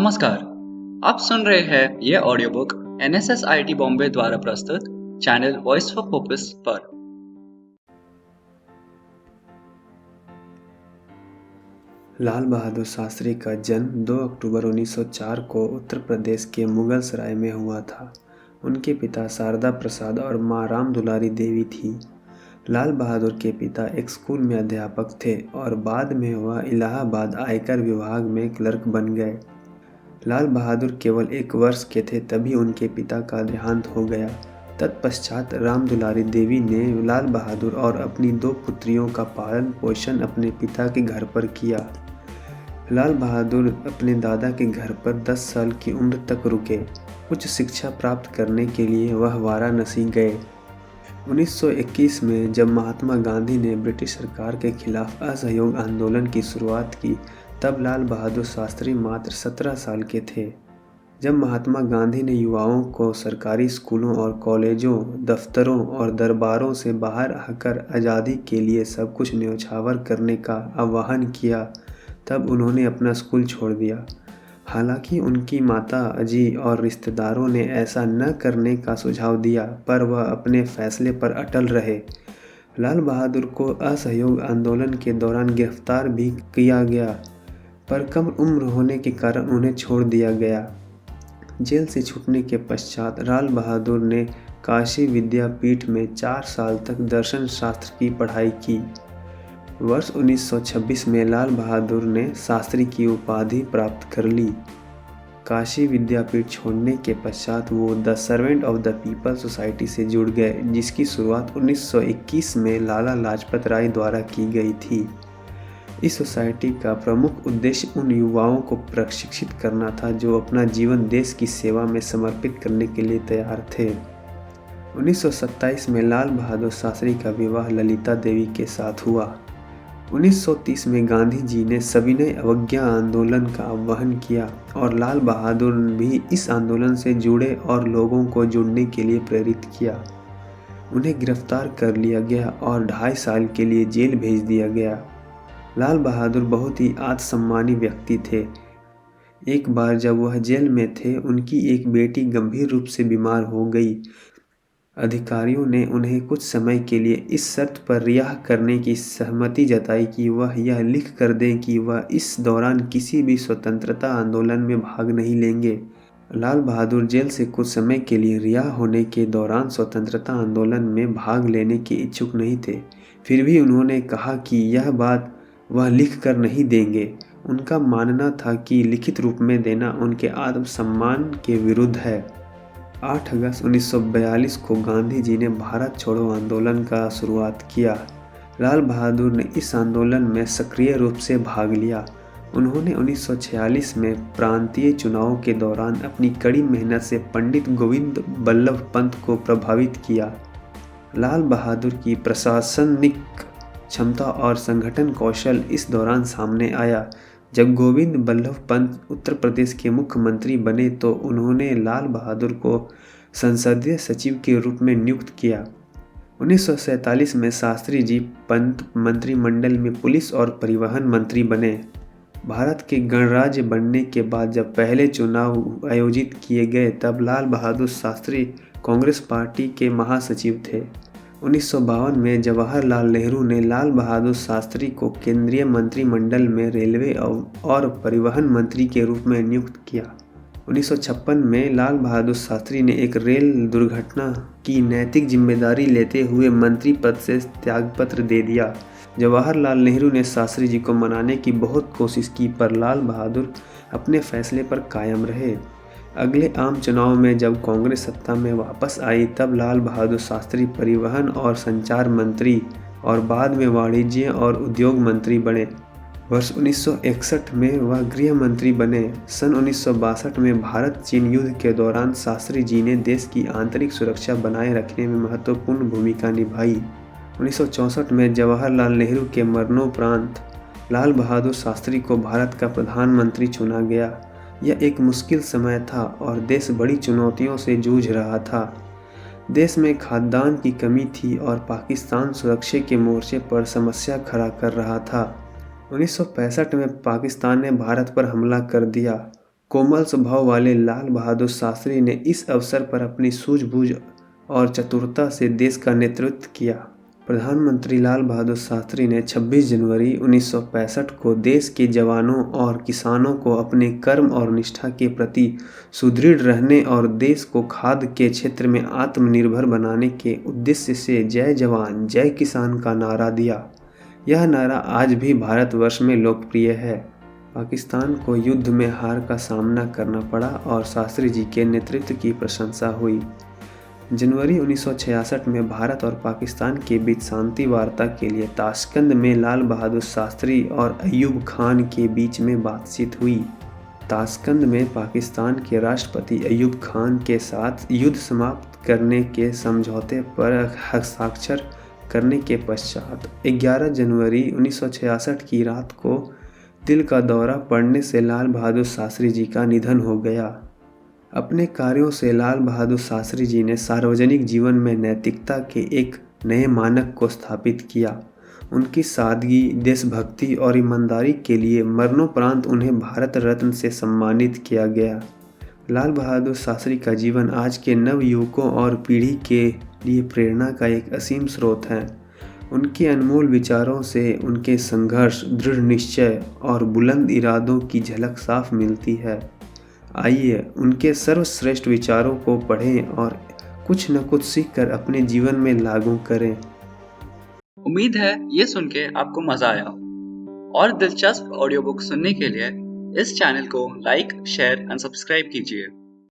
नमस्कार। आप सुन रहे हैं यह audio book NSS IT Bombay द्वारा प्रस्तुत चैनल वॉइस फॉर पर्पस पर। लाल बहादुर शास्त्री का जन्म 2 अक्टूबर 1904 को उत्तर प्रदेश के मुगल सराय में हुआ था। उनके पिता शारदा प्रसाद और मां राम दुलारी देवी थी। लाल बहादुर के पिता एक स्कूल में अध्यापक थे और बाद में वह इलाहाबाद आयकर विभाग में क्लर्क बन गए। लाल बहादुर केवल 1 वर्ष के थे तभी उनके पिता का देहांत हो गया। तत्पश्चात राम दुलारी देवी ने लाल बहादुर और अपनी 2 पुत्रियों का पालन पोषण अपने पिता के घर पर किया। लाल बहादुर अपने दादा के घर पर 10 साल की उम्र तक रुके। उच्च शिक्षा प्राप्त करने के लिए वह वाराणसी गए। 1921 में जब महात्मा गांधी ने ब्रिटिश सरकार के खिलाफ असहयोग आंदोलन की शुरुआत की, तब लाल बहादुर शास्त्री मात्र 17 साल के थे। जब महात्मा गांधी ने युवाओं को सरकारी स्कूलों और कॉलेजों, दफ्तरों और दरबारों से बाहर आकर आज़ादी के लिए सब कुछ न्यौछावर करने का आह्वान किया, तब उन्होंने अपना स्कूल छोड़ दिया। हालांकि उनकी माता अजी और रिश्तेदारों ने ऐसा न करने का सुझाव दिया, पर वह अपने फैसले पर अटल रहे। लाल बहादुर को असहयोग आंदोलन के दौरान गिरफ्तार भी किया गया, पर कम उम्र होने के कारण उन्हें छोड़ दिया गया। जेल से छूटने के पश्चात लाल बहादुर ने काशी विद्यापीठ में 4 साल तक दर्शन शास्त्र की पढ़ाई की। वर्ष 1926 में लाल बहादुर ने शास्त्री की उपाधि प्राप्त कर ली। काशी विद्यापीठ छोड़ने के पश्चात वो the servant of the people society से जुड़ गए, जिसकी शुरुआत 1921 में लाला लाजपत राय द्वारा की गई थी। इस सोसाइटी का प्रमुख उद्देश्य उन युवाओं को प्रशिक्षित करना था जो अपना जीवन देश की सेवा में समर्पित करने के लिए तैयार थे। 1927 में लाल बहादुर शास्त्री का विवाह ललिता देवी के साथ हुआ। 1930 में गांधी जी ने सविनय अवज्ञा आंदोलन का आह्वान किया और लाल बहादुर भी इस आंदोलन से जुड़े और लोगों को जुड़ने के लिए प्रेरित किया। उन्हें गिरफ्तार कर लिया गया और 2.5 साल के लिए जेल भेज दिया गया। लाल बहादुर बहुत ही आत्मसम्मानी व्यक्ति थे। एक बार जब वह जेल में थे, उनकी एक बेटी गंभीर रूप से बीमार हो गई। अधिकारियों ने उन्हें कुछ समय के लिए इस शर्त पर रिहा करने की सहमति जताई कि वह यह लिख कर दें कि वह इस दौरान किसी भी स्वतंत्रता आंदोलन में भाग नहीं लेंगे। लाल बहादुर जेल से कुछ समय के लिए रिहा होने के दौरान स्वतंत्रता आंदोलन में भाग लेने के इच्छुक नहीं थे। फिर भी उन्होंने कहा कि यह बात वह लिख कर नहीं देंगे। उनका मानना था कि लिखित रूप में देना उनके आत्मसम्मान के विरुद्ध है। 8 अगस्त 1942 को गांधी जी ने भारत छोड़ो आंदोलन का शुरुआत किया। लाल बहादुर ने इस आंदोलन में सक्रिय रूप से भाग लिया। उन्होंने 1946 में प्रांतीय चुनावों के दौरान अपनी कड़ी मेहनत से पंडित गोविंद बल्लभ पंत को प्रभावित किया। लाल बहादुर की प्रशासनिक क्षमता और संगठन कौशल इस दौरान सामने आया। जब गोविंद बल्लभ पंत उत्तर प्रदेश के मुख्यमंत्री बने तो उन्होंने लाल बहादुर को संसदीय सचिव के रूप में नियुक्त किया। 1947 में शास्त्री जी पंत मंत्रिमंडल में पुलिस और परिवहन मंत्री बने। भारत के गणराज्य बनने के बाद जब पहले चुनाव आयोजित किए गए, तब लाल बहादुर शास्त्री कांग्रेस पार्टी के महासचिव थे। 1952 में जवाहरलाल नेहरू ने लाल बहादुर शास्त्री को केंद्रीय मंत्रिमंडल में रेलवे और परिवहन मंत्री के रूप में नियुक्त किया। 1956 में लाल बहादुर शास्त्री ने एक रेल दुर्घटना की नैतिक जिम्मेदारी लेते हुए मंत्री पद से त्यागपत्र दे दिया। जवाहरलाल नेहरू ने शास्त्री जी को मनाने की बहुत कोशिश की, पर लाल बहादुर अपने फैसले पर कायम रहे। अगले आम चुनाव में जब कांग्रेस सत्ता में वापस आई, तब लाल बहादुर शास्त्री परिवहन और संचार मंत्री और बाद में वाणिज्य और उद्योग मंत्री बने। वर्ष 1961 में वह गृह मंत्री बने। सन 1962 में भारत चीन युद्ध के दौरान शास्त्री जी ने देश की आंतरिक सुरक्षा बनाए रखने में महत्वपूर्ण भूमिका निभाई। 1964 में जवाहरलाल नेहरू के मरणोपरांत लाल बहादुर शास्त्री को भारत का प्रधानमंत्री चुना गया। यह एक मुश्किल समय था और देश बड़ी चुनौतियों से जूझ रहा था। देश में खाद्यान्न की कमी थी और पाकिस्तान सुरक्षा के मोर्चे पर समस्या खड़ा कर रहा था। 1965 में पाकिस्तान ने भारत पर हमला कर दिया। कोमल स्वभाव वाले लाल बहादुर शास्त्री ने इस अवसर पर अपनी सूझबूझ और चतुरता से देश का नेतृत्व किया। प्रधानमंत्री लाल बहादुर शास्त्री ने 26 जनवरी 1965 को देश के जवानों और किसानों को अपने कर्म और निष्ठा के प्रति सुदृढ़ रहने और देश को खाद्य के क्षेत्र में आत्मनिर्भर बनाने के उद्देश्य से जय जवान जय किसान का नारा दिया। यह नारा आज भी भारतवर्ष में लोकप्रिय है। पाकिस्तान को युद्ध में हार का सामना करना पड़ा और शास्त्री जी के नेतृत्व की प्रशंसा हुई। जनवरी 1966 में भारत और पाकिस्तान के बीच शांति वार्ता के लिए ताशकंद में लाल बहादुर शास्त्री और अयूब खान के बीच में बातचीत हुई। ताशकंद में पाकिस्तान के राष्ट्रपति अयूब खान के साथ युद्ध समाप्त करने के समझौते पर हस्ताक्षर करने के पश्चात 11 जनवरी 1966 की रात को दिल का दौरा पड़ने से लाल बहादुर शास्त्री जी का निधन हो गया। अपने कार्यों से लाल बहादुर शास्त्री जी ने सार्वजनिक जीवन में नैतिकता के एक नए मानक को स्थापित किया। उनकी सादगी, देशभक्ति और ईमानदारी के लिए मरणोपरांत उन्हें भारत रत्न से सम्मानित किया गया। लाल बहादुर शास्त्री का जीवन आज के नवयुवकों और पीढ़ी के लिए प्रेरणा का एक असीम स्रोत है। उनके अनमोल विचारों से उनके संघर्ष, दृढ़ निश्चय और बुलंद इरादों की झलक साफ मिलती है। आइए उनके सर्वश्रेष्ठ विचारों को पढ़ें और कुछ न कुछ सीखकर अपने जीवन में लागू करें। उम्मीद है ये सुन के आपको मजा आया। और दिलचस्प ऑडियो बुक सुनने के लिए इस चैनल को लाइक, शेयर एंड सब्सक्राइब कीजिए।